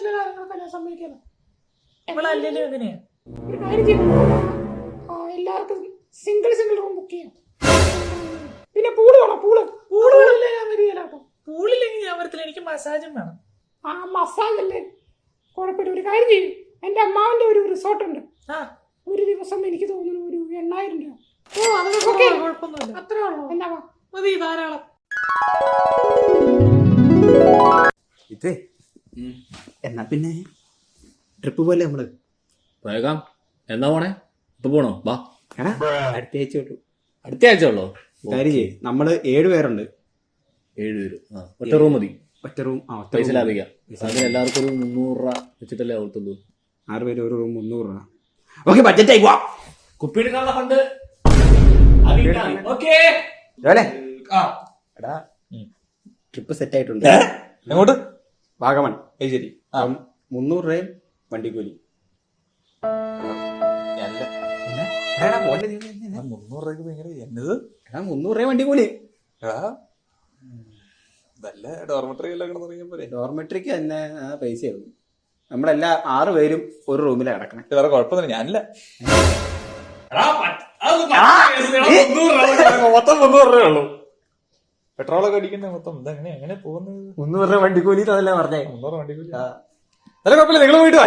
വീട്ടിലെ കാര്യങ്ങളൊക്കെ ഞാൻ സമ്മതിക്കണം. ഇവളല്ലേലും എങ്ങനെയാ? ഒരു കാര്യം ചെയ്യണം, എല്ലാവർക്കും സിംഗിൾ റൂം ബുക്ക് ചെയ്യാം. പിന്നെ പൂള് വേണം. പൂളില്ലേ ഞാൻ വരികയില്ല കേട്ടോ. പൂളില്ലെങ്കിൽ ഞാൻ വരത്തില്ല, എനിക്ക് മസാജും വേണം. ആ മസാജ് അല്ലേ കുഴപ്പമില്ല. ഒരു കാര്യം ചെയ്യും, എൻ്റെ അമ്മാവൻ്റെ ഒരു റിസോർട്ടുണ്ട്. ഒരു ദിവസം എനിക്ക് തോന്നുന്നു ഒരു 8,000 രൂപ. ഓ അതൊക്കെ കുഴപ്പമൊന്നുമില്ല. അത്രേ ഉള്ളൂ. എന്താ മതി, ധാരാളം. ഇതേ എന്നാ പിന്നെ ട്രിപ്പ് പോലെ നമ്മള് പോയേക്കാം. എന്നാ പോണേ? ഇപ്പൊ പോണോ? വാ. അടുത്ത ആഴ്ച തൊട്ടു. അടുത്ത ആഴ്ച ഉള്ളോ? കാര്യം ചെയ്യ്, നമ്മള് 7 പേരുണ്ട്. 7 പേര്. ഒറ്റ റൂം മതി. ഒറ്റ റൂം. പൈസ ലാഭിക്കാം. അതിന് എല്ലാവർക്കും ഒരു 300 രൂപ വെച്ചിട്ടല്ലേ ആവത്തുള്ളൂ. 6 പേര് ഒരു റൂം 300 രൂപ. ഓക്കെ, ബഡ്ജറ്റ് ആയി പോവാം. കുപ്പി എടുക്കാനുള്ള ഫണ്ട് എടാ ട്രിപ്പ് സെറ്റ് ആയിട്ടുണ്ട്. എങ്ങോട്ട്? വാഗമൺ. ശരി. 300 രൂപയും വണ്ടിക്കൂലി. 300 രൂപയ്ക്ക് ഭയങ്കര എന്നത്? 300 രൂപ വണ്ടിക്കൂലി. നല്ല ഡോർമെട്രി എല്ലാം കിടന്നു പോലെ. ഡോർമെട്രിക്ക് തന്നെ പൈസയാകും. നമ്മളെല്ലാ 6 പേരും ഒരു റൂമിലാണ് കിടക്കണേ. വേറെ കുഴപ്പമൊന്നുമില്ല. ഞാനില്ല. മൊത്തം 300 രൂപയുള്ളൂ. പെട്രോളൊക്കെ അടിക്കണ്ടേ മൊത്തം. എങ്ങനെ പോകുന്നത്? 300 രൂപ വണ്ടിക്കൂലി അതല്ലേ പറഞ്ഞേ. 300 വണ്ടിക്കൂലി. അല്ല കുഴപ്പമില്ല, നിങ്ങൾ പോയിട്ട്